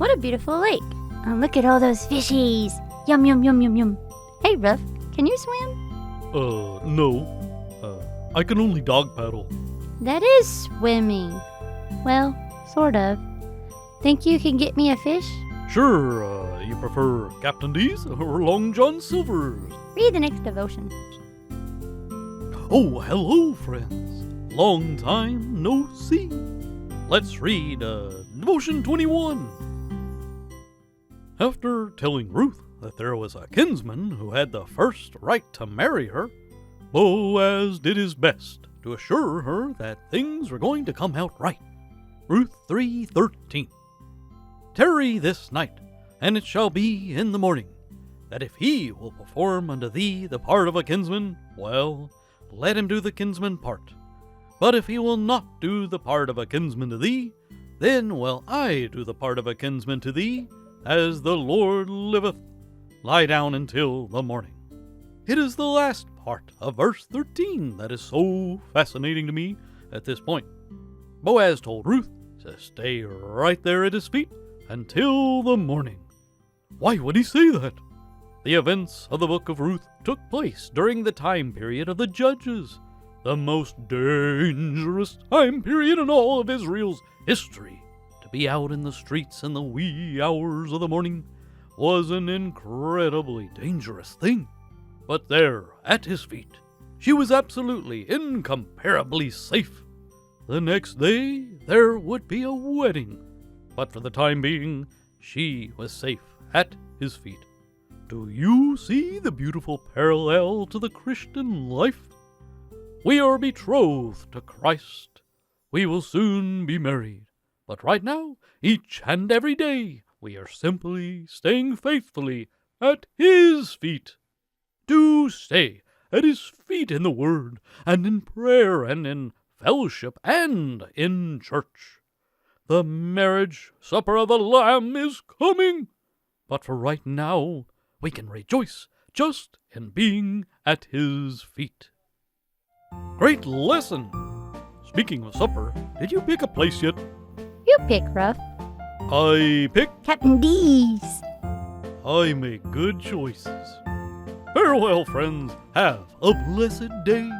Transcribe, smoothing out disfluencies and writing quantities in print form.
What a beautiful lake. And look at all those fishies. Yum, yum, yum, yum, yum. Hey, Ruff, can you swim? No. I can only dog paddle. That is swimming. Well, sort of. Think you can get me a fish? Sure, you prefer Captain D's or Long John Silver's? Read the next devotion. Oh, hello, friends. Long time no see. Let's read Devotion 21. After telling Ruth that there was a kinsman who had the first right to marry her, Boaz did his best to assure her that things were going to come out right. Ruth 3:13. Tarry this night, and it shall be in the morning, that if he will perform unto thee the part of a kinsman, well, let him do the kinsman part. But if he will not do the part of a kinsman to thee, then will I do the part of a kinsman to thee, as the Lord liveth. Lie down until the morning. It is the last part of verse 13 that is so fascinating to me at this point. Boaz told Ruth to stay right there at his feet until the morning. Why would he say that? The events of the book of Ruth took place during the time period of the Judges, the most dangerous time period in all of Israel's history. To be out in the streets in the wee hours of the morning was an incredibly dangerous thing. But there, at his feet, she was absolutely, incomparably safe. The next day, there would be a wedding. But for the time being, she was safe at his feet. Do you see the beautiful parallel to the Christian life? We are betrothed to Christ. We will soon be married. But right now, each and every day, we are simply staying faithfully at His feet. Do stay at His feet in the Word, and in prayer, and in fellowship, and in church. The marriage supper of the Lamb is coming. But for right now, we can rejoice just in being at His feet. Great lesson! Speaking of supper, did you pick a place yet? You pick, Ruff. I pick. Captain D's. I make good choices. Farewell, friends. Have a blessed day.